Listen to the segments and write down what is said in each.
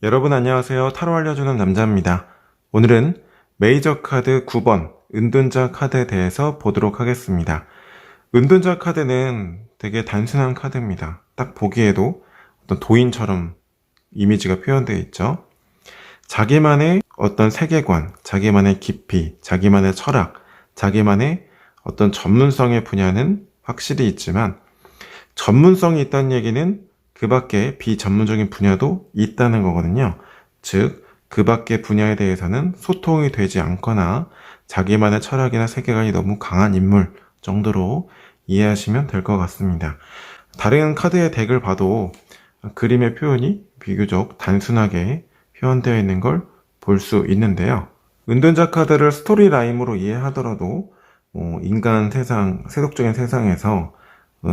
여러분 안녕하세요. 타로 알려주는 남자입니다. 오늘은 메이저 카드 9번 은둔자 카드에 대해서 보도록 하겠습니다. 은둔자 카드는 되게 단순한 카드입니다. 딱 보기에도 어떤 도인처럼 이미지가 표현되어 있죠. 자기만의 어떤 세계관, 자기만의 깊이, 자기만의 철학, 자기만의 어떤 전문성의 분야는 확실히 있지만 전문성이 있다는 얘기는 그 밖에 비전문적인 분야도 있다는 거거든요. 즉, 그 밖의 분야에 대해서는 소통이 되지 않거나 자기만의 철학이나 세계관이 너무 강한 인물 정도로 이해하시면 될 것 같습니다. 다른 카드의 덱을 봐도 그림의 표현이 비교적 단순하게 표현되어 있는 걸 볼 수 있는데요. 은둔자 카드를 스토리 라인으로 이해하더라도 인간 세상, 세속적인 세상에서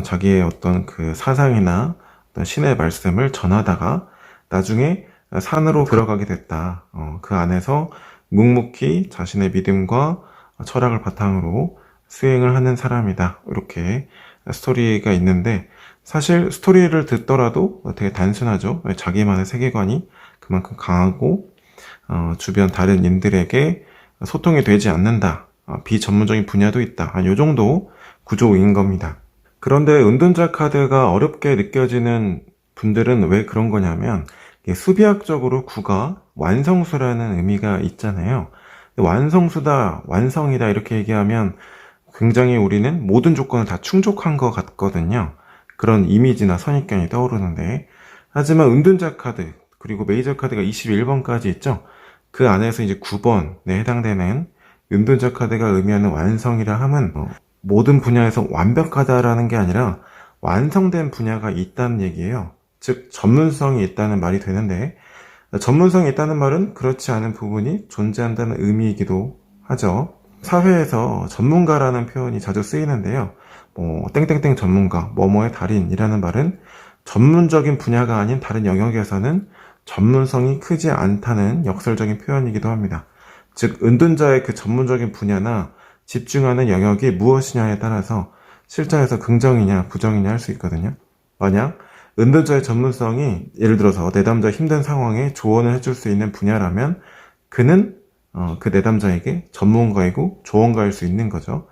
자기의 어떤 그 사상이나 어떤 신의 말씀을 전하다가 나중에 산으로 들어가게 됐다. 그 안에서 묵묵히 자신의 믿음과 철학을 바탕으로 수행을 하는 사람이다. 이렇게 스토리가 있는데 사실 스토리를 듣더라도 되게 단순하죠. 자기만의 세계관이 그만큼 강하고 주변 다른 인들에게 소통이 되지 않는다. 비전문적인 분야도 있다. 이 정도 구조인 겁니다. 그런데 은둔자 카드가 어렵게 느껴지는 분들은 왜 그런 거냐면 수비학적으로 구가 완성수라는 의미가 있잖아요. 완성수다, 완성이다 이렇게 얘기하면 굉장히 우리는 모든 조건을 다 충족한 것 같거든요. 그런 이미지나 선입견이 떠오르는데 하지만 은둔자 카드 그리고 메이저 카드가 21번까지 있죠. 그 안에서 이제 9번에 해당되는 은둔자 카드가 의미하는 완성이라 함은 모든 분야에서 완벽하다라는 게 아니라 완성된 분야가 있다는 얘기예요. 즉 전문성이 있다는 말이 되는데 전문성이 있다는 말은 그렇지 않은 부분이 존재한다는 의미이기도 하죠. 사회에서 전문가라는 표현이 자주 쓰이는데요. 땡땡땡 전문가, 뭐뭐의 달인이라는 말은 전문적인 분야가 아닌 다른 영역에서는 전문성이 크지 않다는 역설적인 표현이기도 합니다. 즉 은둔자의 그 전문적인 분야나 집중하는 영역이 무엇이냐에 따라서 실전에서 긍정이냐 부정이냐 할 수 있거든요. 만약 은둔자의 전문성이 예를 들어서 내담자 힘든 상황에 조언을 해줄 수 있는 분야라면 그는 그 내담자에게 전문가이고 조언가일 수 있는 거죠.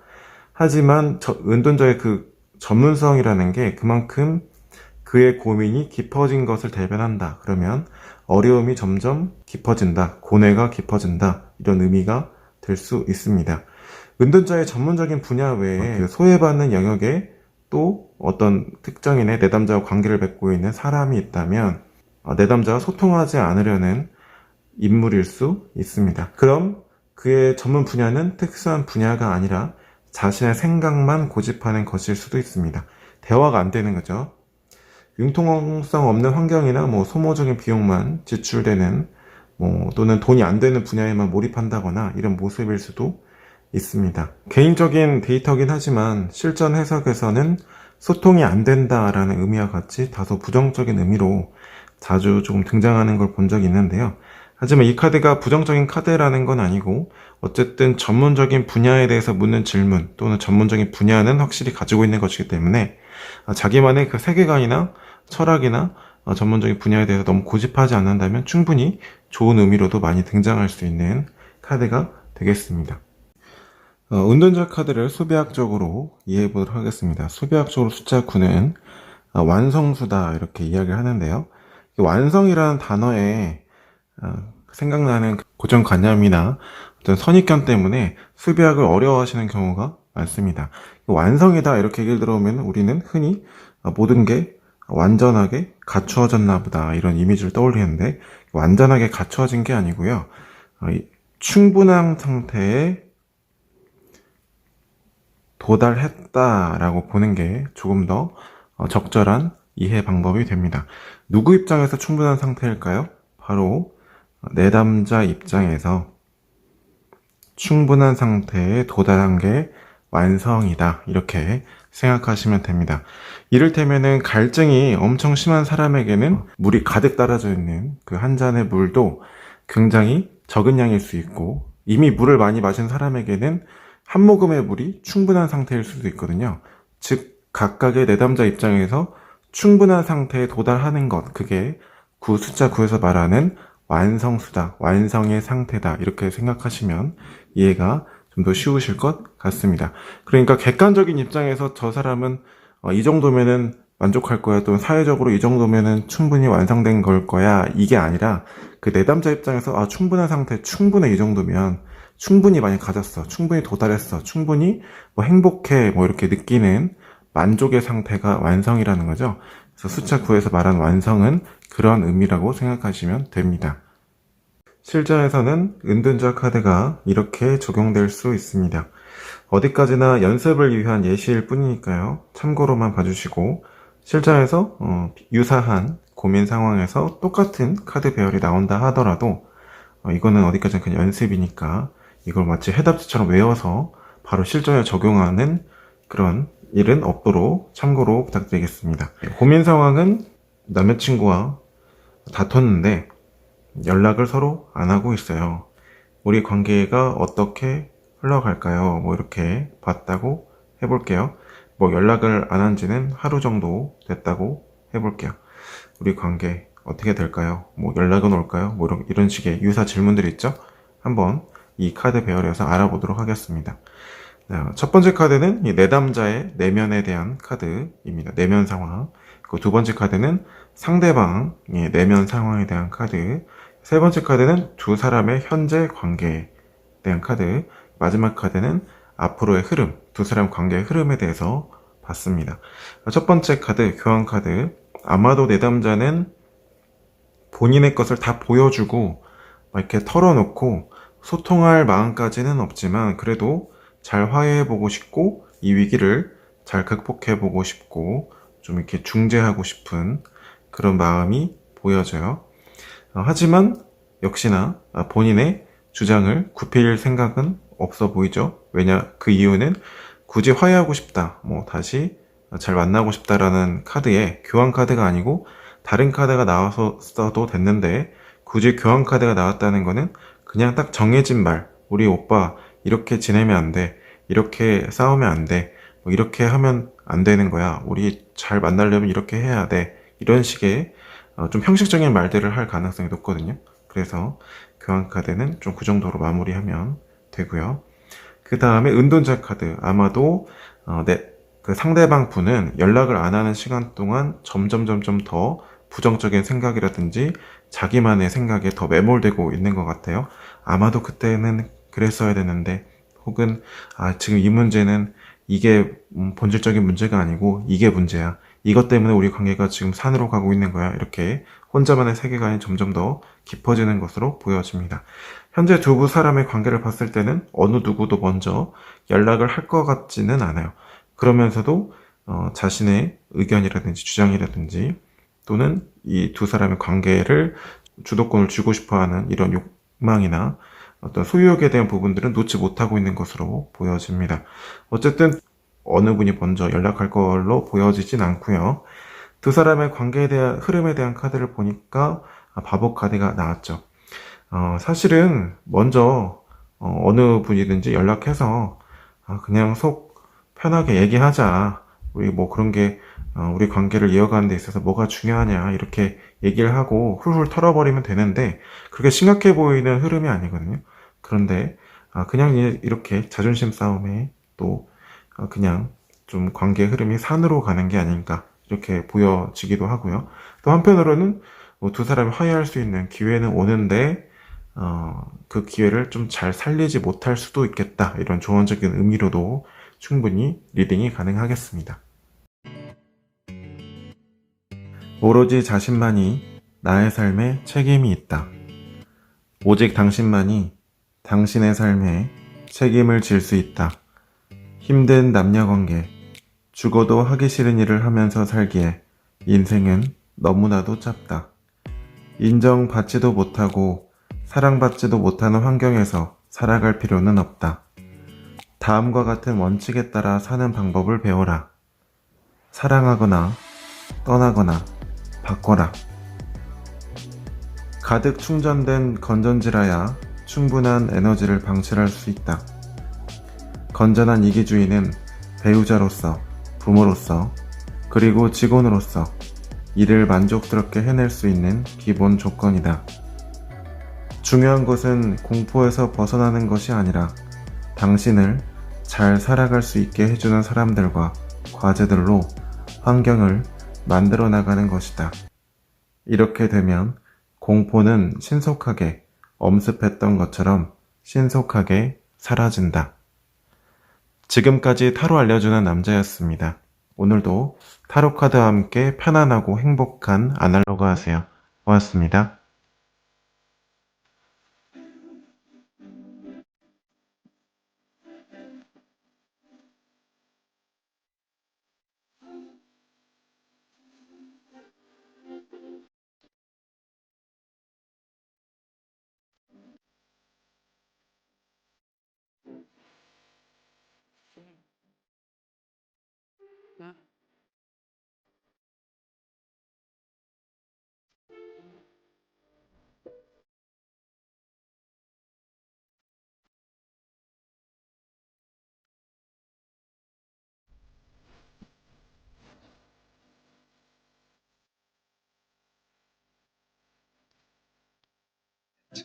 하지만 은둔자의 그 전문성이라는 게 그만큼 그의 고민이 깊어진 것을 대변한다. 그러면 어려움이 점점 깊어진다. 고뇌가 깊어진다. 이런 의미가 될 수 있습니다. 은둔자의 전문적인 분야 외에 그 소외받는 영역에 또 어떤 특정인의 내담자와 관계를 맺고 있는 사람이 있다면 내담자와 소통하지 않으려는 인물일 수 있습니다. 그럼 그의 전문 분야는 특수한 분야가 아니라 자신의 생각만 고집하는 것일 수도 있습니다. 대화가 안 되는 거죠. 융통성 없는 환경이나 소모적인 비용만 지출되는 또는 돈이 안 되는 분야에만 몰입한다거나 이런 모습일 수도 있습니다. 개인적인 데이터긴 하지만 실전 해석에서는 소통이 안 된다라는 의미와 같이 다소 부정적인 의미로 자주 조금 등장하는 걸 본 적이 있는데요. 하지만 이 카드가 부정적인 카드라는 건 아니고 어쨌든 전문적인 분야에 대해서 묻는 질문 또는 전문적인 분야는 확실히 가지고 있는 것이기 때문에 자기만의 그 세계관이나 철학이나 전문적인 분야에 대해서 너무 고집하지 않는다면 충분히 좋은 의미로도 많이 등장할 수 있는 카드가 되겠습니다. 은둔자 카드를 수비학적으로 이해해 보도록 하겠습니다. 수비학적으로 숫자 9는 완성수다 이렇게 이야기를 하는데요. 완성이라는 단어에 생각나는 고정관념이나 어떤 선입견 때문에 수비학을 어려워하시는 경우가 많습니다. 완성이다 이렇게 얘기를 들어오면 우리는 흔히 모든 게 완전하게 갖추어졌나 보다 이런 이미지를 떠올리는데 완전하게 갖추어진 게 아니고요. 충분한 상태에 도달했다라고 보는 게 조금 더 적절한 이해 방법이 됩니다. 누구 입장에서 충분한 상태일까요? 바로 내담자 입장에서 충분한 상태에 도달한 게 완성이다 이렇게 생각하시면 됩니다. 이를테면은 갈증이 엄청 심한 사람에게는 물이 가득 따라져 있는 그 한 잔의 물도 굉장히 적은 양일 수 있고 이미 물을 많이 마신 사람에게는 한 모금의 물이 충분한 상태일 수도 있거든요. 즉 각각의 내담자 입장에서 충분한 상태에 도달하는 것, 그게 숫자 9에서 말하는 완성수다, 완성의 상태다, 이렇게 생각하시면 이해가 좀 더 쉬우실 것 같습니다. 그러니까 객관적인 입장에서 저 사람은 이 정도면은 만족할 거야, 또는 사회적으로 이 정도면은 충분히 완성된 걸 거야, 이게 아니라 그 내담자 입장에서 충분한 상태, 충분해, 이 정도면 충분히 많이 가졌어, 충분히 도달했어, 충분히 뭐 행복해, 뭐 이렇게 느끼는 만족의 상태가 완성이라는 거죠. 그래서 숫자 9에서 말한 완성은 그런 의미라고 생각하시면 됩니다. 실전에서는 은둔자 카드가 이렇게 적용될 수 있습니다. 어디까지나 연습을 위한 예시일 뿐이니까요. 참고로만 봐주시고, 실전에서 유사한 고민 상황에서 똑같은 카드 배열이 나온다 하더라도 이거는 어디까지나 그냥 연습이니까 이걸 마치 해답지처럼 외워서 바로 실전에 적용하는 그런 일은 없도록 참고로 부탁드리겠습니다. 고민 상황은 남자친구와 다퉜는데 연락을 서로 안 하고 있어요. 우리 관계가 어떻게 흘러갈까요? 뭐 이렇게 봤다고 해볼게요. 뭐 연락을 안 한 지는 하루 정도 됐다고 해볼게요. 우리 관계 어떻게 될까요? 뭐 연락은 올까요? 뭐 이런 식의 유사 질문들이 있죠? 한번 이 카드 배열에서 알아보도록 하겠습니다. 첫 번째 카드는 이 내담자의 내면에 대한 카드입니다. 내면 상황. 그 두 번째 카드는 상대방의 내면 상황에 대한 카드. 세 번째 카드는 두 사람의 현재 관계에 대한 카드. 마지막 카드는 앞으로의 흐름, 두 사람 관계의 흐름에 대해서 봤습니다. 첫 번째 카드, 교환 카드. 아마도 내담자는 본인의 것을 다 보여주고 이렇게 털어놓고 소통할 마음까지는 없지만 그래도 잘 화해해보고 싶고 이 위기를 잘 극복해보고 싶고 좀 이렇게 중재하고 싶은 그런 마음이 보여져요. 하지만 역시나 본인의 주장을 굽힐 생각은 없어 보이죠. 왜냐, 그 이유는 굳이 화해하고 싶다, 뭐 다시 잘 만나고 싶다라는 카드에 교환 카드가 아니고 다른 카드가 나왔어도 됐는데 굳이 교환 카드가 나왔다는 거는 그냥 딱 정해진 말, 우리 오빠 이렇게 지내면 안 돼, 이렇게 싸우면 안 돼, 뭐 이렇게 하면 안 되는 거야, 우리 잘 만나려면 이렇게 해야 돼, 이런 식의 좀 형식적인 말들을 할 가능성이 높거든요. 그래서 교환 카드는 좀 그 정도로 마무리하면 되고요. 그 다음에 은둔자 카드. 아마도 그 상대방 분은 연락을 안 하는 시간 동안 점점 더 부정적인 생각이라든지 자기만의 생각에 더 매몰되고 있는 것 같아요. 아마도 그때는 그랬어야 되는데, 혹은 지금 이 문제는 이게 본질적인 문제가 아니고 이게 문제야, 이것 때문에 우리 관계가 지금 산으로 가고 있는 거야, 이렇게 혼자만의 세계관이 점점 더 깊어지는 것으로 보여집니다. 현재 두 사람의 관계를 봤을 때는 어느 누구도 먼저 연락을 할 것 같지는 않아요. 그러면서도 자신의 의견이라든지 주장이라든지 또는 이 두 사람의 관계를 주도권을 쥐고 싶어하는 이런 욕망이나 어떤 소유욕에 대한 부분들은 놓지 못하고 있는 것으로 보여집니다. 어쨌든 어느 분이 먼저 연락할 걸로 보여지진 않고요. 두 사람의 관계에 대한 흐름에 대한 카드를 보니까 바보 카드가 나왔죠. 사실은 먼저 어느 분이든지 연락해서 그냥 속 편하게 얘기하자, 우리 뭐 그런 게 우리 관계를 이어가는 데 있어서 뭐가 중요하냐, 이렇게 얘기를 하고 훌훌 털어버리면 되는데 그렇게 심각해 보이는 흐름이 아니거든요. 그런데 그냥 이렇게 자존심 싸움에 또 그냥 좀 관계 흐름이 산으로 가는 게 아닌가, 이렇게 보여지기도 하고요. 또 한편으로는 두 사람이 화해할 수 있는 기회는 오는데 그 기회를 좀 잘 살리지 못할 수도 있겠다, 이런 조언적인 의미로도 충분히 리딩이 가능하겠습니다. 오로지 자신만이 나의 삶에 책임이 있다. 오직 당신만이 당신의 삶에 책임을 질 수 있다. 힘든 남녀관계, 죽어도 하기 싫은 일을 하면서 살기에 인생은 너무나도 짧다. 인정받지도 못하고 사랑받지도 못하는 환경에서 살아갈 필요는 없다. 다음과 같은 원칙에 따라 사는 방법을 배워라. 사랑하거나 떠나거나 바꿔라. 가득 충전된 건전지라야 충분한 에너지를 방출할 수 있다. 건전한 이기주의는 배우자로서, 부모로서, 그리고 직원으로서 이를 만족스럽게 해낼 수 있는 기본 조건이다. 중요한 것은 공포에서 벗어나는 것이 아니라 당신을 잘 살아갈 수 있게 해주는 사람들과 과제들로 환경을 만들어 나가는 것이다. 이렇게 되면 공포는 신속하게 엄습했던 것처럼 신속하게 사라진다. 지금까지 타로 알려주는 남자였습니다. 오늘도 타로 카드와 함께 편안하고 행복한 아날로그 하세요. 고맙습니다.